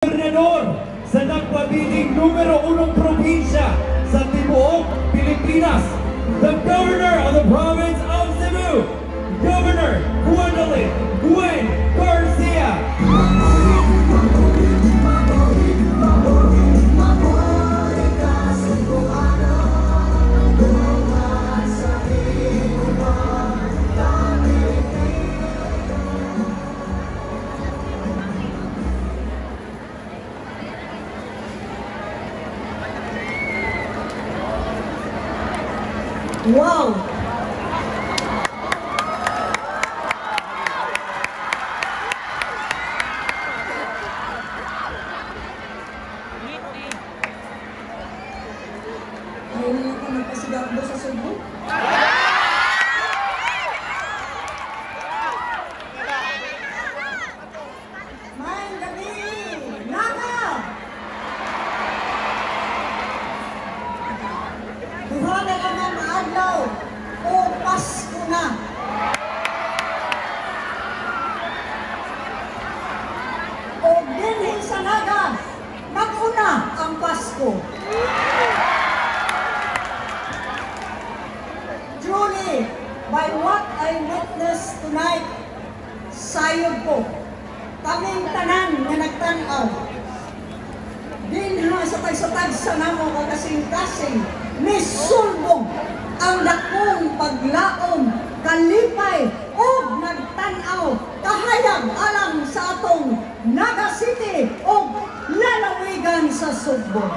Gobernador sa nagpabiling numero 1 probinsya sa tibuok Pilipinas, the Governor of the Province of Cebu, Governor Gwendolyn Gwen Garcia. Wow! Ayaw na lang nagpasigakbo sa Cebu. May gabi! Naga! Duha na lang ang maadlaw o Pasko na. O dinhin sa Naga, mag-una ang Pasko. Truly, by what I witnessed tonight, sayod ko, kaming tanan nga nagtanaw. Dinha sa tagsatag sa namo o kasing-kasing, misulbong ang dakong paglaom, kalipay, o nagtanaw, kahayag alang sa atong Naga City o lalawigan sa Sugbo.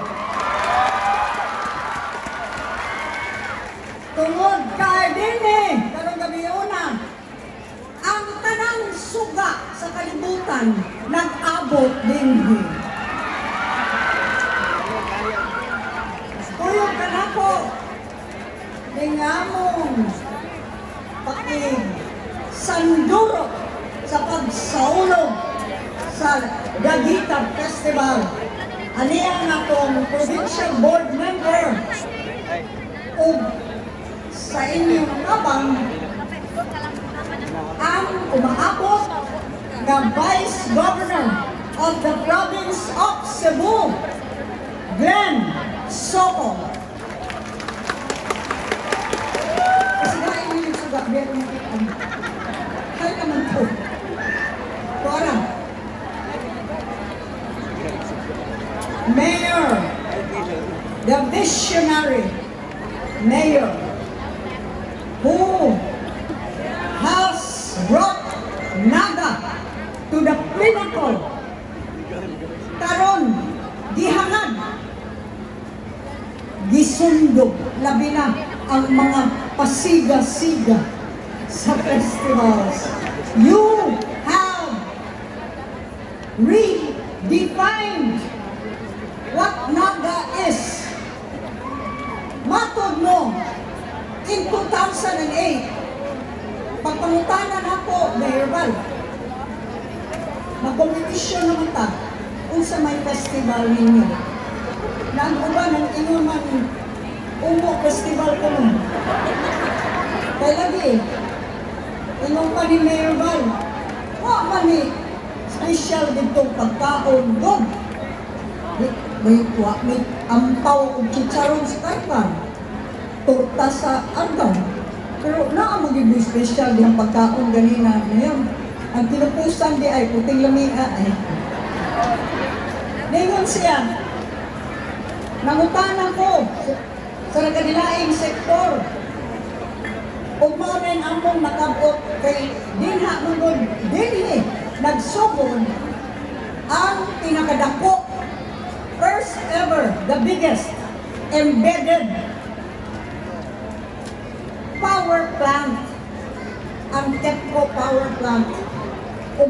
Tungod kay dinhi, karong gabi una, ang tanang suga sa kalibutan nag-abot dinhi. Tuyog ka na po, ningamong sanduro sa pagsaulog sa Daguitab Festival. Aniang akong provincial board member o sa inyong tabang ang umaabot na Vice Governor of the Province of Cebu, Glenn Soto. Kasi dahil mo yung suga, biya ko nakita. Kaya naman po. Parang Mayor, the visionary Mayor, who has brought Naga to the pinnacle. Karon, gihangad, gisundog, labi na ang mga pasiga-siga sa festivals. You have redefined what Naga is. Matod mo, in 2008, pagpangutanan ako, Mayor Val, mag-competition naman ta, kung sa may festival ninyo. Nag-uba ng inuman Umo Festival ko nun. Kaya lagi, inong pa ni Mayor Val, wak man ni special dito pagkaon doon. May ampaw o chicharon sa kaipan, torta sa agaw. Pero naamagiging special yung pagkaon ganina ngayon. Ang tinupusan di ay puting lamia ay. Ngayon siya, nangutanan ko sa nagkadilaing sektor. Umanin among nakabot kay dinha nungod dinhi nagsugod ang pinakadako, first ever, the biggest embedded power plant, ang TEPCO power plant. O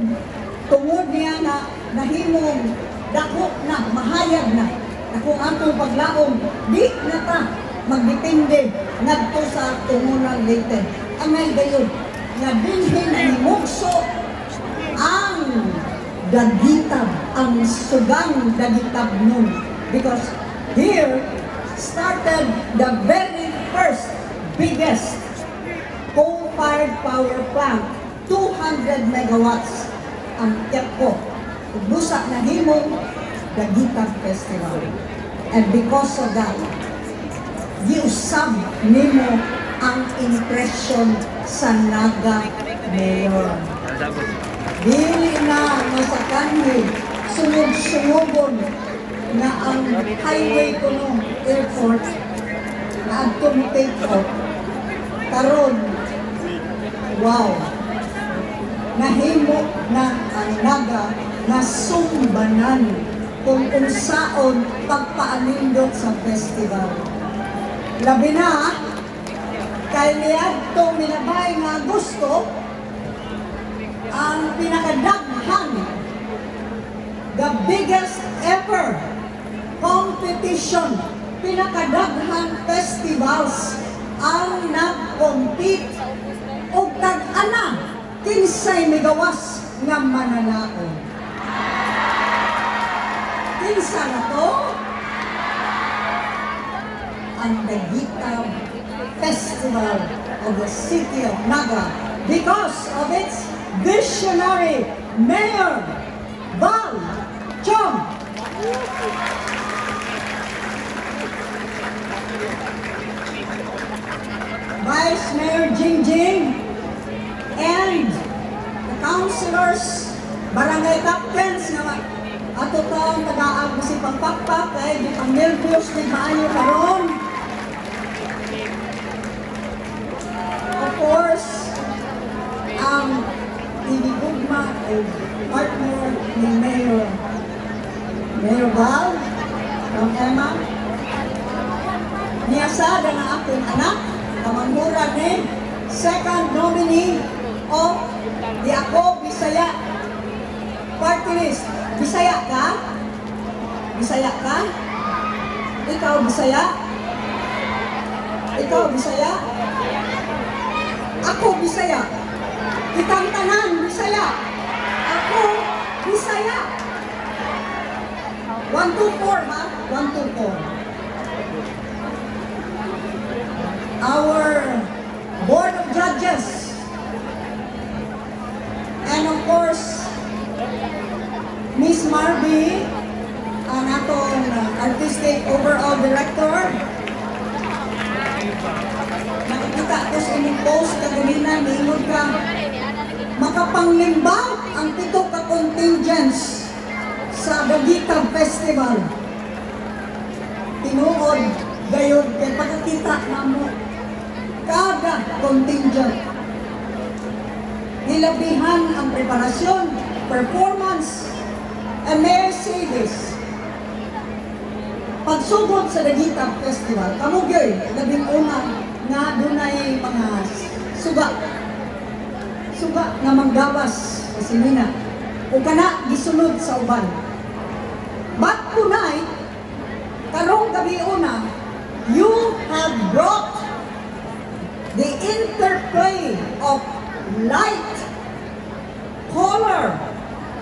tungod niya na nahimong dako na, mahayag na, kung atong paglaom, di na ta magdepende ngadto sa tungunan Leyte. Angay gayon, nga dinhin na nimugso ang Daguitab, ang sugang Daguitab nun. Because here started the very first biggest coal-fired power plant, 200 megawatts ang TEPCO. Busa na himong Daguita Festival. And because of that, giusab nimo ang impression sa Naga Mayor. Dili na masakanhi, sunod-sunugon na ang highway ko ng airport na agtong take off. Karon, wow, nahimo na ang Naga na sumbanan kung unsaon pagpaanindot sa festival. Labi na, kay niadto minabay nga Agosto, ang pinakadaghan, the biggest ever competition, pinakadaghan festivals ang nag-compete o tag-ana kinsay migawas nga mananaon. Kinsa na to? Ang Daguita Festival of the City of Naga because of its visionary Mayor Val Chong. Vice Mayor Jingjing and the councilors, barangay captains na ato taong nag-aag si pagpakpak kay di pang nervyos ni maayo karon. Of course, ang inigugma o partner ni Mayor Val from Emma, niyasada na akong anak, kamangura ni second nominee of the Ako Bisaya Party List. Bisaya ka? Bisaya ka? Ikaw Bisaya? Ikaw Bisaya? Ako Bisaya. Kitang tanan Bisaya. Ako Bisaya. 1, 2, 4 ha? 1, 2, 4. Our Board of Judges and of course Miss Marby, ang atong Artistic Overall Director. Nakikita ko sa inyong post kaganina, niingon ka, makapanglimba ang 7 ka contingents sa Daguita Festival. Tinuod, gayon, kaya pagkakita na mo, kada contingent. Nilabihan ang preparasyon, performance, and Mayor say this, pagsugod sa Daguita Festival, kamugay, labing una nga dunay mga suga nga manggawas sa sinina, o kana gisunod sa uban. But tonight, karong gabi una, you have brought the interplay of light, color,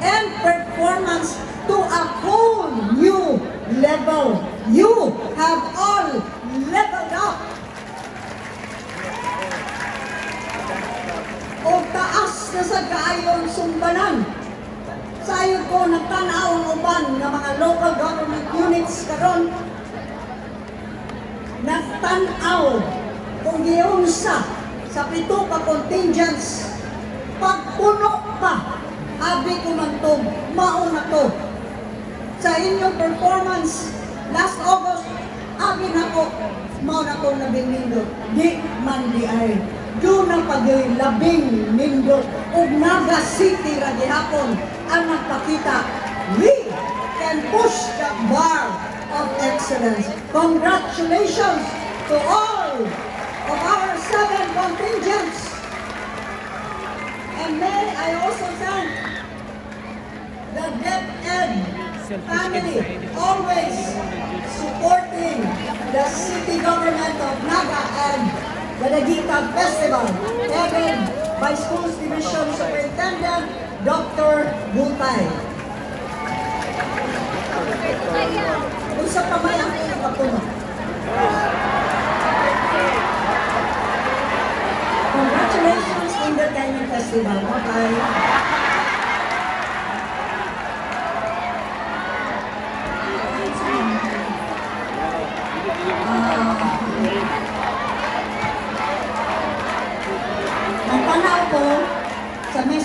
and performance to a whole new level. You have all leveled up. O taas na sa kaayon sumbanan. Sayo ko nagtanaw ang uban ng mga local government units karon. Nagtanaw kung giunsa sa 7 ka contingents. Pagpuno pa, abi ko man to, mauna to. Sa inyong performance, last August, abi na ko, mauna ko labing nindot. Di man di ay. Doon na pag-labing nindot. Ug Naga City ra gihapon ang nagpakita. We can push the bar of excellence. Congratulations to all of our 7 contingents. And may I also thank the DepEd family, always supporting the city government of Naga and the Daguita Festival, headed by Schools Division Superintendent Dr. Butay. Usa pa may ang ipatuno. Congratulations in the Entertainment Festival. Okay.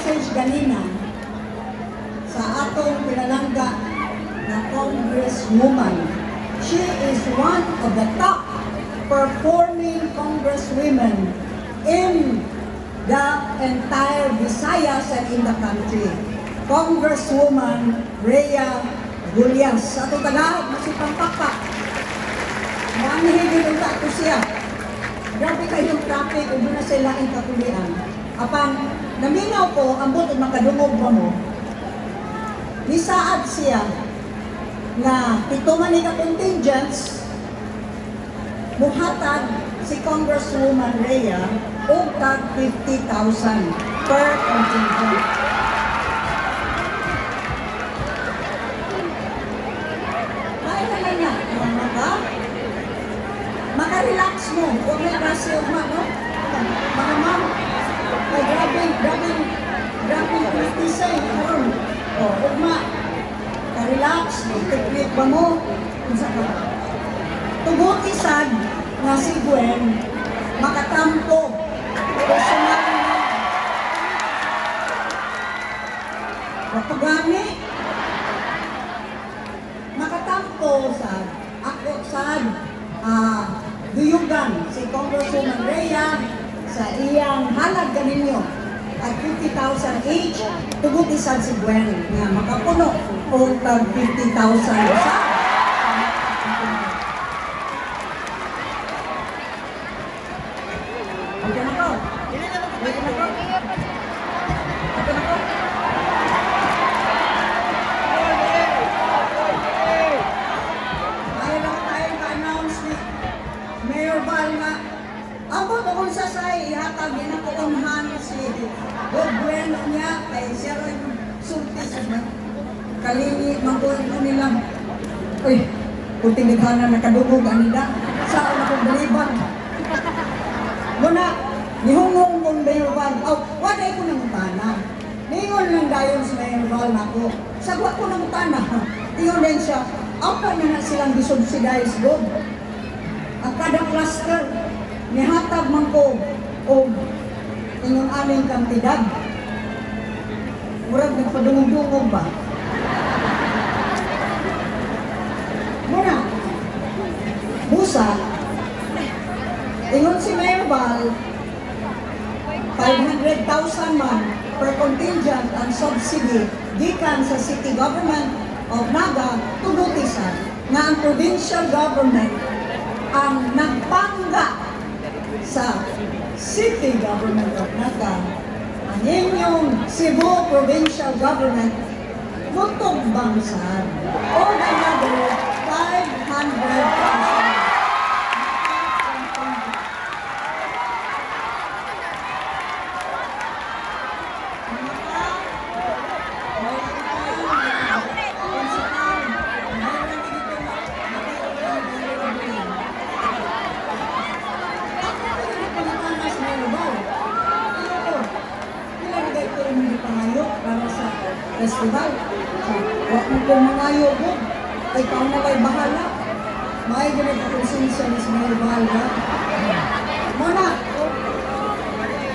message ganina sa atong pinalangga na congresswoman. She is one of the top performing congresswomen in the entire Visayas and in the country. Congresswoman Rhea Gullias. Sa itong Tagalog, masipang pakpak. Manghihigil ang tato siya. Grabe kayong traffic, kung na sila ang kapulian. Apan, naminaw ko, ang buto makadungog ba mo, nisaad siya na ito man ni contingents, muhatag si Congresswoman Rhea o tag 50,000 per contingent. Maka-relax mo. Huwag na kasi huwag no? Mga ma'am, grabe kritisay. Huwag ma. Ka-relax, mag-technique ba mo? Tuguti sad na si Gwen, makatampo. Personal na. Kapagani, makatampo sad. Ako sad. Duyugan si Congresswoman Rhea sa iyang halag ganinyo at 50,000 each, tugot isad si Gwen nga makapuno o tag 50,000 isa. Okay na ko? Okay na ko? Okay na ko? Mayor Val nga, ako kung sa say, ihatag din ako umhan si God Bueno niya, kay siya rin sulti sa kalini, magulong nila. Uy, kunting naghanan nakadugog, anila, saan akong baliban. Muna, nihungong kong Mayor Val, waday ko ng utana. Ningon lang dayon si Mayor Val na ako. Sagwa ko ng utana. Ingon din siya, apa na silang disubsidize God. Ang kada cluster, nihatag man ko o inyong aming kantidad. Murag nagpadungog-dungog ba? Muna, busa, ingon si Mayor Val, 500,000 man per contingent ang subsidy gikan sa city government of Naga tugutisan na ang provincial government ang nagpangga sa city government of Naga, ang inyong Cebu provincial government, mutong bangsan o another 500,000. Festival. Huwag mo kong mangayo ko. Ikaw na kay bahala. May ganit ako sinisya ni Mayor Val. Muna.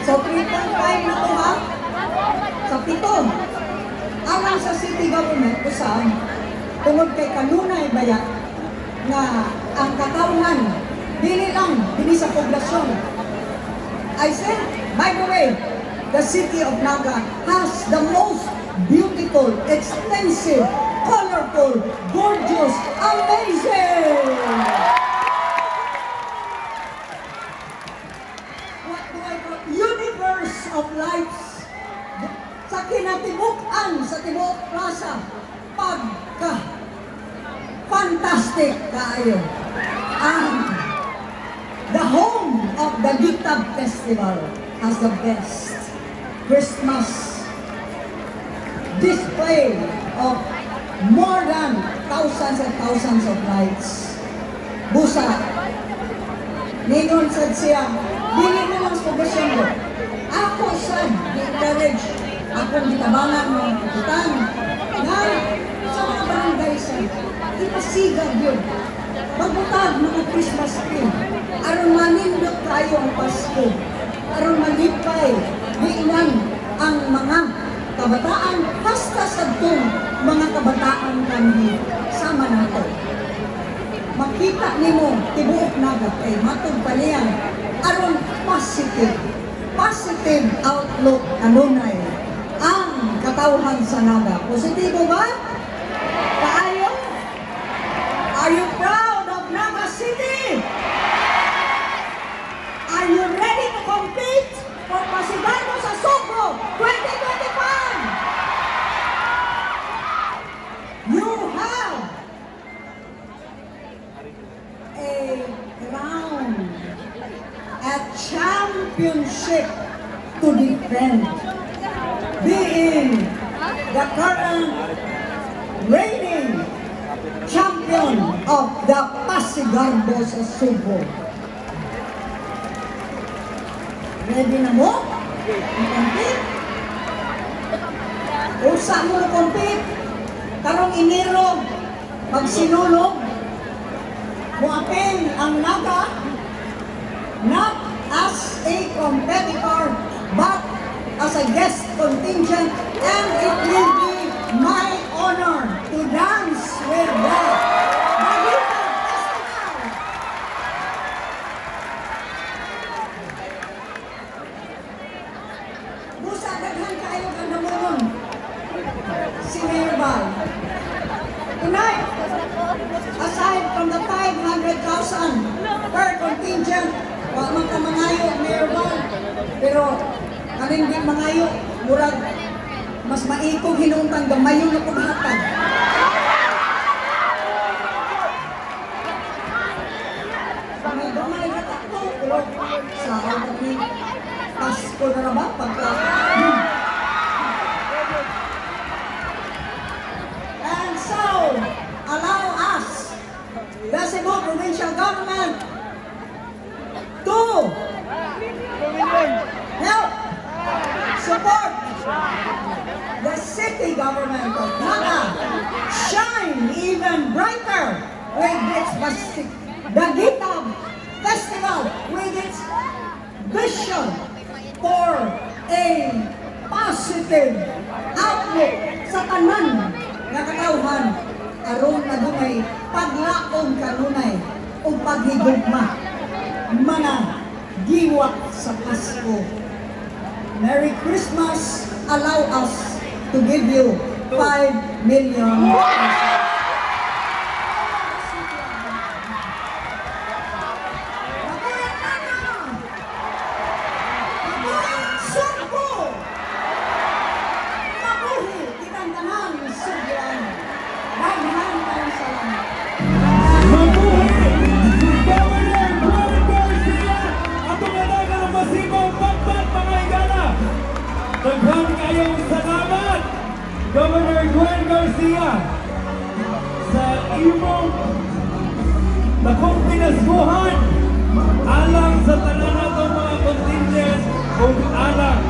So 3.5 na to ha. Sa 7. Alang sa city government, usam, tungod kay kanunay bayak na ang katarungan, dili lang, dili sa poblasyon. I said, by the way, the city of Naga has the most beautiful, expensive, colorful, gorgeous, amazing! What do I call? Universe of lights. Sa kinatibukan sa Tibuok Plaza, pagka fantastic kayo. The home of the Gitab Festival has the best Christmas display of more than thousands and thousands of lights. Busa, ningon sad siya, dili na lang sa poblasyon ko. Ako sad, encourage akong gitabangan ng kapitan na sa mga barangay sad, ipasigag yun. Magbutag mga Christmas tree, aron manindot tayo ang Pasko, aron manipay, diinan ang mga kabataan, hasta sa itong mga kabataan kandi sama nato. Makita nimo tibuok nagat kay matod pa niyan aron positive outlook kanunay ang katawhan sa naga. Positibo ba? Kaayo? Are you proud of Naga City? Are you ready to compete for Presidente sa Subo 2025? You have a crown, a championship to defend, being the current reigning champion of the Pasigarbo sa Subo. Ready na mo? I-compete? Usa mo na compete? Karong Enero, magsinulog, muapil ang Naga, not as a competitor, but as a guest contingent, and it will be my honor to dance with the Balita Festival. Busa daghan kayo ang namunon si Mayor Val. Tonight, aside from the 500,000 per contingent, wa man ka mangayo, Mayor Val, pero kaning di mangayo, murag mas maikog hinuntang gamayon na paghatag. Gamay na takto, pero sa akin ni Pasko na na ba? Pagka... And so, allow us, the Cebu Provincial Government, to help support the city government of Naga shine even brighter with its Dagitab Festival, with its vision for a positive outlook sa tanan nga katawhan aron na dunay paglaom kanunay o paghigugma mga giwak sa Pasko. Merry Christmas! Allow us to give you 5 million pesos. Daghang kayong salamat, Governor Gwen Garcia, sa imong dakong pinaskuhan alang sa tanan natong mga contingent ug alang